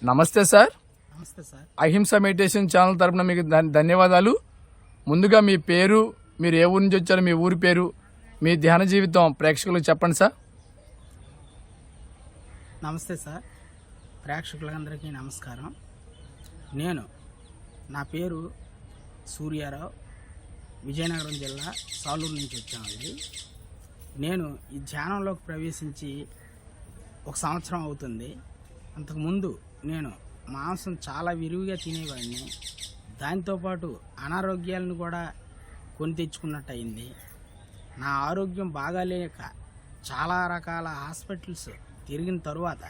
నమస్తే సార్. నమస్తే సార్. అహింస మెడిటేషన్ ఛానల్ తరపున మీకు ధన్యవాదాలు. ముందుగా మీ పేరు, మీరు ఏ ఊరు నుంచి వచ్చారో మీ ఊరి పేరు, మీ ధ్యాన జీవితం ప్రేక్షకులకు చెప్పండి సార్. నమస్తే సార్, ప్రేక్షకులందరికీ నమస్కారం. నా పేరు సూర్యారావు, విజయనగరం జిల్లా సాలూరు నుంచి వచ్చామండి. నేను ఈ ధ్యానంలోకి ప్రవేశించి 1 సంవత్సరం అవుతుంది. అంతకుముందు నేను మాంసం చాలా విరివిగా తినేవాడిని. దాంతోపాటు అనారోగ్యాలను కూడా కొని తెచ్చుకున్నట్టు అయింది. నా ఆరోగ్యం బాగాలేక చాలా రకాల హాస్పిటల్స్ తిరిగిన తరువాత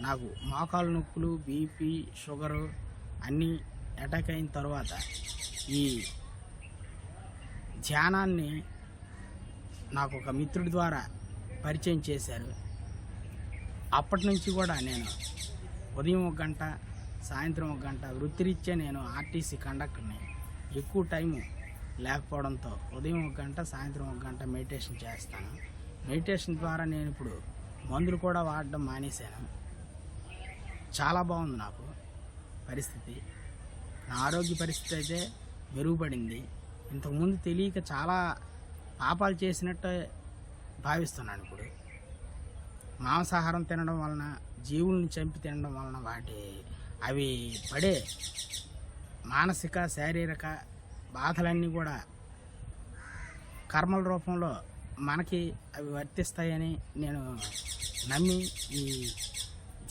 నాకు మోకాలు నొప్పులు, బీపీ, షుగరు అన్నీ అటాక్ అయిన తర్వాత ఈ ధ్యానాన్ని నాకు ఒక మిత్రుడి ద్వారా పరిచయం చేశారు. అప్పటి నుంచి కూడా నేను ఉదయం 1 గంట, సాయంత్రం 1 గంట, వృత్తిరీత్యా నేను ఆర్టీసీ కండక్టర్ని. ఎక్కువ టైము లేకపోవడంతో ఉదయం 1 గంట, సాయంత్రం 1 గంట మెడిటేషన్ చేస్తాను. మెడిటేషన్ ద్వారా నేను ఇప్పుడు మందులు కూడా వాడడం మానేశాను. చాలా బాగుంది నాకు పరిస్థితి. నా ఆరోగ్య పరిస్థితి అయితే మెరుగుపడింది. ఇంతకుముందు తెలియక చాలా పాపాలు చేసినట్టు భావిస్తున్నాను. ఇప్పుడు మాంసాహారం తినడం వలన, జీవుల్ని చంపి తినడం వలన అవి పడే మానసిక, శారీరక బాధలన్నీ కూడా కర్మల రూపంలో మనకి అవి వర్తిస్తాయని నేను నమ్మి ఈ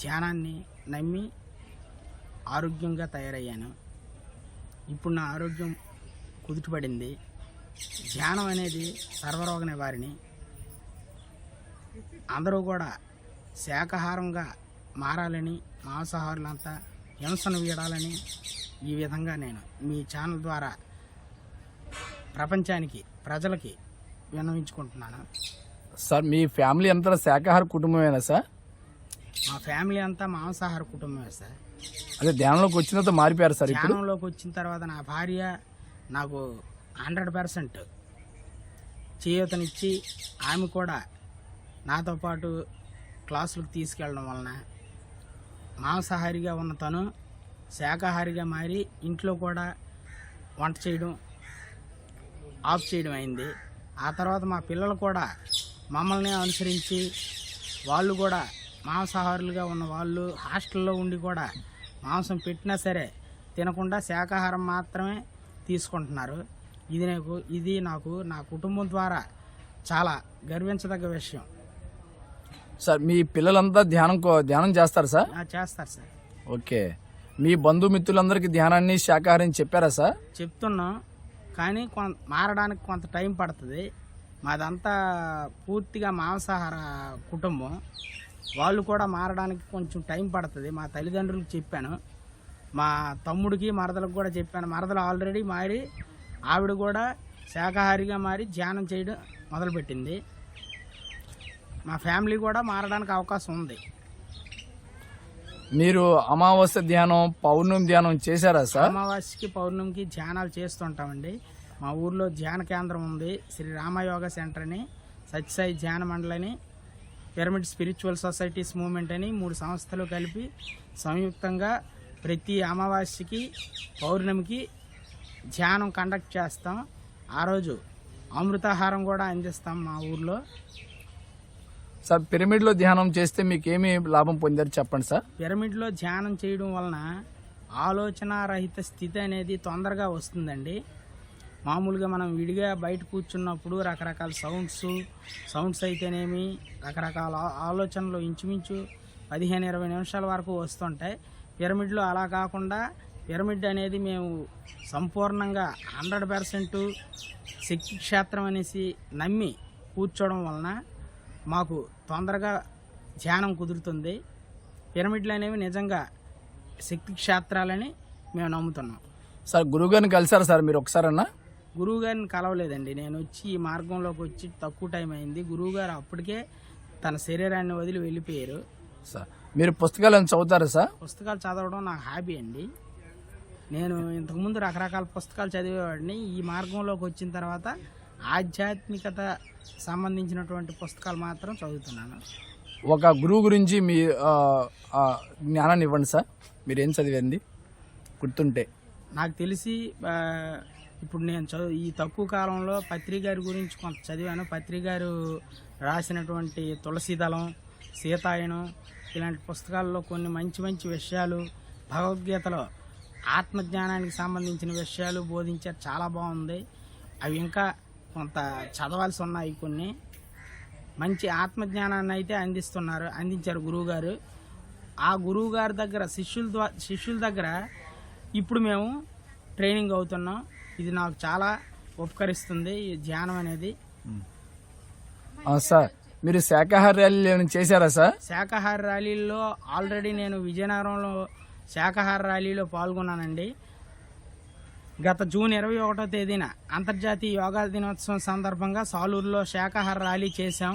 ధ్యానాన్ని నమ్మి ఆరోగ్యంగా తయారయ్యాను. ఇప్పుడు నా ఆరోగ్యం కుదుటపడింది. ధ్యానం అనేది సర్వరోగ నివారిణి. అందరూ కూడా శాకాహారంగా మారాలని, మాంసాహారులంతా హింసను వీడాలని ఈ విధంగా నేను మీ ఛానల్ ద్వారా ప్రపంచానికి, ప్రజలకి విన్నవించుకుంటున్నాను. సార్, మీ ఫ్యామిలీ అంతా శాకాహార కుటుంబమేనా సార్? మా ఫ్యామిలీ అంతా మాంసాహార కుటుంబమే సార్. అదే ధ్యానంలోకి వచ్చిన తర్వాత మారిపోయారు సార్? ధ్యానంలోకి వచ్చిన తర్వాత నా భార్య నాకు 100% చేయూతనిచ్చి, ఆమె కూడా నాతో పాటు క్లాసులకు తీసుకెళ్ళడం వలన మాంసాహారిగా ఉన్న తను శాకాహారిగా మారి ఇంట్లో కూడా వంట చేయడం ఆఫ్ చేయడం అయింది. ఆ తర్వాత మా పిల్లలు కూడా మమ్మల్ని అనుసరించి వాళ్ళు కూడా మాంసాహారులుగా ఉన్న వాళ్ళు హాస్టల్లో ఉండి కూడా మాంసం పెట్టినా సరే తినకుండా శాకాహారం మాత్రమే తీసుకుంటున్నారు. ఇది నాకు నా కుటుంబం ద్వారా చాలా గర్వించదగ్గ విషయం. సార్, మీ పిల్లలంతా ధ్యానం చేస్తారు సార్? చేస్తారు సార్. ఓకే. మీ బంధుమిత్రులందరికీ ధ్యానాన్ని, శాకాహారం చెప్పారా సార్? చెప్తున్నాం, కానీ మారడానికి కొంత టైం పడుతుంది. మాదంతా పూర్తిగా మాంసాహార కుటుంబం. వాళ్ళు కూడా మారడానికి కొంచెం టైం పడుతుంది. మా తల్లిదండ్రులకు చెప్పాను, మా తమ్ముడికి, మరదలకు కూడా చెప్పాను. మరదలు ఆల్రెడీ మారి ఆవిడ కూడా శాకాహారిగా మారి ధ్యానం చేయడం మొదలుపెట్టింది. మా ఫ్యామిలీ కూడా మారడానికి అవకాశం ఉంది. మీరు అమావాస్య ధ్యానం, పౌర్ణమి ధ్యానం చేశారా సార్? అమావాస్యకి, పౌర్ణమికి ధ్యానాలు చేస్తుంటామండి. మా ఊర్లో ధ్యాన కేంద్రం ఉంది, శ్రీ రామయోగ సెంటర్ అని, సత్యసాయి ధ్యాన మండలని, పిరమిడ్ స్పిరిచువల్ సొసైటీస్ మూవ్మెంట్ అని 3 సంస్థలు కలిపి సంయుక్తంగా ప్రతి అమావాస్యకి, పౌర్ణమికి ధ్యానం కండక్ట్ చేస్తాం. ఆ రోజు అమృతాహారం కూడా అందిస్తాం మా ఊర్లో. సార్, పిరమిడ్లో ధ్యానం చేస్తే మీకు ఏమి లాభం పొందారు చెప్పండి సార్. పిరమిడ్లో ధ్యానం చేయడం వలన ఆలోచన రహిత స్థితి అనేది తొందరగా వస్తుందండి. మామూలుగా మనం విడిగా బయట కూర్చున్నప్పుడు రకరకాల సౌండ్స్ అయితేనేమి, రకరకాల ఆలోచనలు ఇంచుమించు 15-20 నిమిషాల వరకు వస్తుంటాయి. పిరమిడ్లో అలా కాకుండా, పిరమిడ్ అనేది మేము సంపూర్ణంగా 100% శక్తి క్షేత్రం అనేసి నమ్మి కూర్చోవడం వలన మాకు తొందరగా ధ్యానం కుదురుతుంది. పిరమిడ్లు అనేవి నిజంగా శక్తి క్షేత్రాలని మేము నమ్ముతున్నాం. సార్, గురువుగారిని కలిసారా సార్ మీరు ఒకసారన్నా? గురువుగారిని కలవలేదండి. నేను వచ్చి ఈ మార్గంలోకి వచ్చి తక్కువ టైం అయింది. గురువుగారు అప్పటికే తన శరీరాన్ని వదిలి వెళ్ళిపోయారు. సార్, మీరు పుస్తకాలు చదువుతారా సార్? పుస్తకాలు చదవడం నాకు హాబీ అండి. నేను ఇంతకుముందు రకరకాల పుస్తకాలు చదివేవాడిని. ఈ మార్గంలోకి వచ్చిన తర్వాత ఆధ్యాత్మికత సంబంధించినటువంటి పుస్తకాలు మాత్రం చదువుతున్నాను. ఒక గురువు గురించి మీ ఆ, జ్ఞానాన్ని ఇవ్వండి సార్. మీరు ఏం చదివింది గుర్తుంటే. నాకు తెలిసి ఇప్పుడు నేను ఈ తక్కువ కాలంలో పత్రి గారి గురించి కొంత చదివాను. పత్రి గారు రాసినటువంటి తులసీదళం, సీతాయనం ఇలాంటి పుస్తకాల్లో కొన్ని మంచి మంచి విషయాలు, భగవద్గీతలో ఆత్మజ్ఞానానికి సంబంధించిన విషయాలు బోధించారు. చాలా బాగుంది. అవి ఇంకా కొంత చదవాల్సి ఉన్నాయి. కొన్ని మంచి ఆత్మజ్ఞానాన్ని అయితే అందించారు గురువుగారు. ఆ గురువు గారి దగ్గర శిష్యుల దగ్గర ఇప్పుడు మేము ట్రైనింగ్ అవుతున్నాం. ఇది నాకు చాలా ఉపకరిస్తుంది ఈ ధ్యానం అనేది. సార్ మీరు శాకాహార ర్యాలీలు ఏమైనా చేశారా సార్? శాకాహార ర్యాలీల్లో ఆల్రెడీ నేను విజయనగరంలో శాకాహార ర్యాలీలో పాల్గొన్నానండి. గత జూన్ 21వ తేదీన అంతర్జాతీయ యోగా దినోత్సవం సందర్భంగా సాలూరులో శాకాహార ర్యాలీ చేశాం.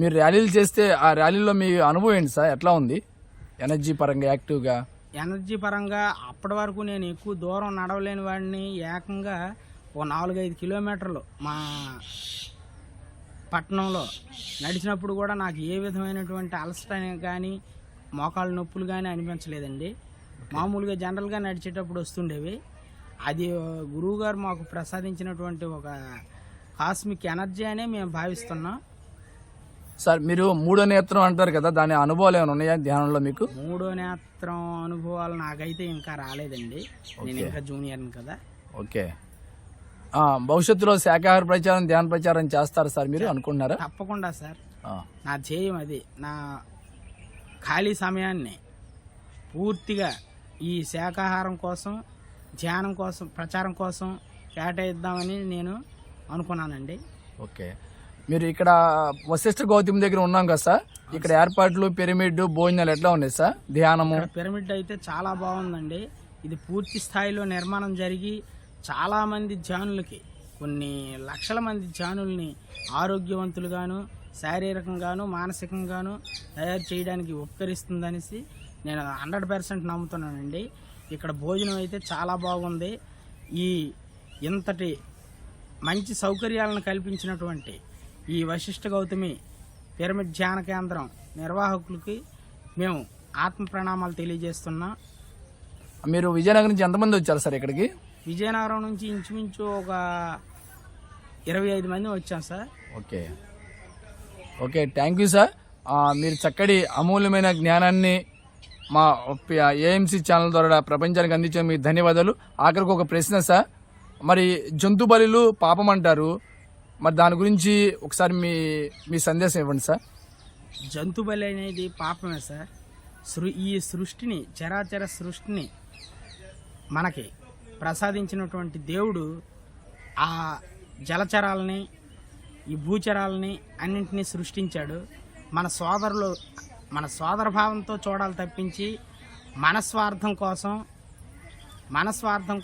మీరు ర్యాలీలు చేస్తే ఆ ర్యాలీలో మీ అనుభవం ఏంటి సార్? ఎట్లా ఉంది ఎనర్జీ పరంగా, యాక్టివ్గా? ఎనర్జీ పరంగా అప్పటి వరకు నేను ఎక్కువ దూరం నడవలేని వాడిని. ఏకంగా ఓ 4-5 కిలోమీటర్లు మా పట్టణంలో నడిచినప్పుడు కూడా నాకు ఏ విధమైనటువంటి అలసట కానీ మోకాళ్ళ నొప్పులు కానీ అనిపించలేదండి. మామూలుగా జనరల్గా నడిచేటప్పుడు వస్తుండేవి. అది గురువుగారు మాకు ప్రసాదించినటువంటి ఒక కాస్మిక్ ఎనర్జీ అనే మేము భావిస్తున్నాం. సార్ మీరు మూడో నేత్రం అంటారు కదా, దాని అనుభవాలు ఏమైనా ఉన్నాయా ధ్యానంలో మీకు? మూడో నేత్రం అనుభవాలు నాకైతే ఇంకా రాలేదండి. నేను ఇంకా జూనియర్ని కదా. ఓకే. భవిష్యత్తులో శాకాహార ప్రచారం, ధ్యాన ప్రచారం చేస్తారు సార్ మీరు అనుకుంటున్నారా? తప్పకుండా సార్. నా ధ్యేయం అది. నా ఖాళీ సమయాన్ని పూర్తిగా ఈ శాకాహారం కోసం, ధ్యానం కోసం, ప్రచారం కోసం కేటాయిద్దామని నేను అనుకున్నానండి. ఓకే. మీరు ఇక్కడ వశిష్ఠ గౌతమి దగ్గర ఉన్నాం కదా సార్, ఇక్కడ ఏర్పాట్లు, పిరమిడ్, భోజనాలు ఎట్లా ఉన్నాయి సార్? ధ్యానము పిరమిడ్ అయితే చాలా బాగుందండి. ఇది పూర్తి స్థాయిలో నిర్మాణం జరిగి చాలా మంది ధ్యానులకి, కొన్ని లక్షల మంది ధ్యానుల్ని ఆరోగ్యవంతులుగాను, శారీరకంగాను, మానసికంగాను తయారు చేయడానికి ఉపకరిస్తుందనేసి నేను 100% నమ్ముతున్నానండి. ఇక్కడ భోజనం అయితే చాలా బాగుంది. ఇంతటి మంచి సౌకర్యాలను కల్పించినటువంటి ఈ వశిష్ఠ గౌతమి పిరమిడ్ ధ్యాన కేంద్రం నిర్వాహకులకి మేము ఆత్మ ప్రణామాలు తెలియజేస్తున్నాం. మీరు విజయనగరం నుంచి ఎంతమంది వచ్చారు సార్ ఇక్కడికి? విజయనగరం నుంచి ఇంచుమించు ఒక 25 మంది వచ్చాం sir. Okay. Okay, thank you sir. మీరు చక్కటి అమూల్యమైన జ్ఞానాన్ని మా ఏఎంసీ ఛానల్ ద్వారా ప్రపంచానికి అందించిన మీకు ధన్యవాదాలు. ఆఖరికి ఒక ప్రశ్న సార్, మరి జంతు బలులు పాపం అంటారు, మరి దాని గురించి ఒకసారి మీ సందేశం ఇవ్వండి సార్. జంతు బలి అనేది పాపమే సార్. ఈ సృష్టిని, చరాచర సృష్టిని మనకి ప్రసాదించినటువంటి దేవుడు ఆ జలచరాలని, ఈ భూచరాలని అన్నింటినీ సృష్టించాడు. మన సోదర భావంతో చూడాలి తప్పించి మనస్వార్థం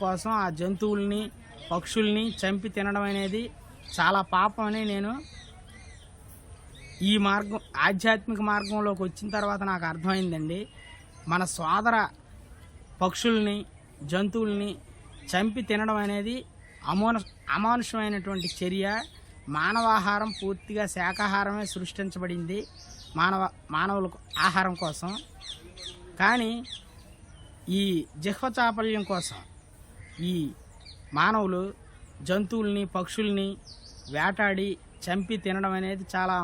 కోసం ఆ జంతువుల్ని, పక్షుల్ని చంపి తినడం అనేది చాలా పాపం అని నేను ఈ ఆధ్యాత్మిక మార్గంలోకి వచ్చిన తర్వాత నాకు అర్థమైందండి. మన సోదర పక్షుల్ని, జంతువుల్ని చంపి తినడం అనేది అమానుషమైనటువంటి చర్య. మానవాహారం పూర్తిగా శాకాహారమే సృష్టించబడింది మానవులకు ఆహారం కోసం. కానీ ఈ జిహ్వ చాపల్యం కోసం ఈ మానవులు జంతువుల్ని, పక్షుల్ని వేటాడి చంపి తినడం అనేది చాలా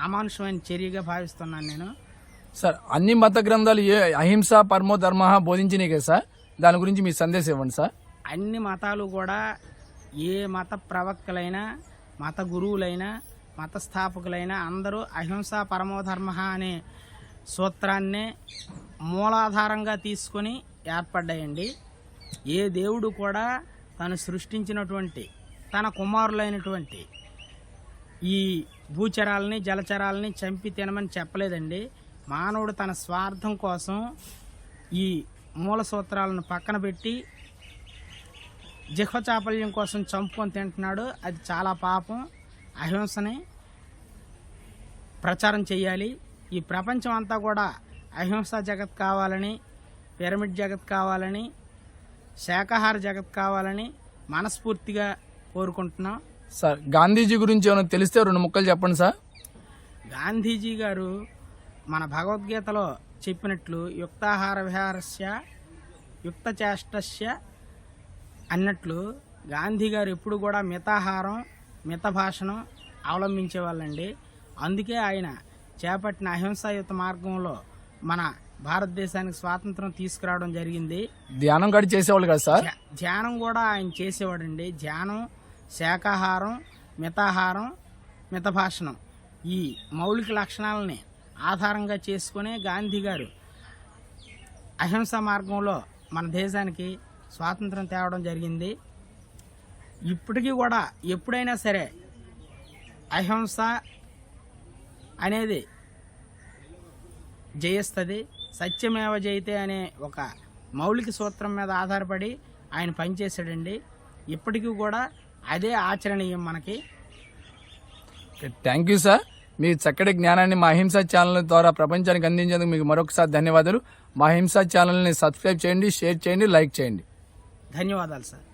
అమానుషమైన చర్యగా భావిస్తున్నాను నేను. సార్ అన్ని మత గ్రంథాలు అహింస పరమో ధర్మ బోధించినాయి కదా సార్, దాని గురించి మీ సందేశం ఇవ్వండి సార్. అన్ని మతాలు కూడా, ఏ మత ప్రవక్తలైనా, మత గురువులైనా, మత స్థాపకులైనా అందరూ అహింస పరమోధర్మ అనే సూత్రాన్నే మూలాధారంగా తీసుకొని ఏర్పడ్డాయండి. ఏ దేవుడు కూడా తను సృష్టించినటువంటి తన కుమారులైనటువంటి ఈ భూచరాలని, జలచరాలని చంపి తినమని చెప్పలేదండి. మానవుడు తన స్వార్థం కోసం ఈ మూల సూత్రాలను పక్కన పెట్టి జిహ్వ చాపల్యం కోసం చంపుకొని తింటున్నాడు. అది చాలా పాపం. అహింసని ప్రచారం చేయాలి. ఈ ప్రపంచం అంతా కూడా అహింస జగత్ కావాలని, పిరమిడ్ జగత్ కావాలని, శాకాహార జగత్ కావాలని మనస్ఫూర్తిగా కోరుకుంటున్నాం. సార్ గాంధీజీ గురించి ఏమైనా తెలిస్తే 2 ముక్కలు చెప్పండి సార్. గాంధీజీ గారు మన భగవద్గీతలో చెప్పినట్లు యుక్తాహార విహారస్య యుక్త చేష్టస్య అన్నట్లు గాంధీ గారు ఎప్పుడు కూడా మితాహారం మిత భాషను అవలంబించేవాళ్ళండి. అందుకే ఆయన చేపట్టిన అహింసాయుత మార్గంలో మన భారతదేశానికి స్వాతంత్రం తీసుకురావడం జరిగింది. ధ్యానం కూడా చేసేవాళ్ళు కదా సార్? ధ్యానం కూడా ఆయన చేసేవాడండి. ధ్యానం, శాకాహారం, మితాహారం, మితభాషణం ఈ మౌలిక లక్షణాలని ఆధారంగా చేసుకునే గాంధీ గారు అహింసా మార్గంలో మన దేశానికి స్వాతంత్రం తేవడం జరిగింది. ఇప్పటికీ కూడా ఎప్పుడైనా సరే అహింస అనేది జయిస్తుంది. సత్యమేవ జయతే అనే ఒక మౌలిక సూత్రం మీద ఆధారపడి ఆయన పనిచేశాడండి. ఇప్పటికీ కూడా అదే ఆచరణీయం మనకి. Thank you sir. మీ చక్కటి జ్ఞానాన్ని మా అహింసా ఛానల్ ద్వారా ప్రపంచానికి అందించేందుకు మీకు మరొకసారి ధన్యవాదాలు. మా అహింసా ఛానల్ని సబ్స్క్రైబ్ చేయండి, షేర్ చేయండి, లైక్ చేయండి. ధన్యవాదాలు సార్.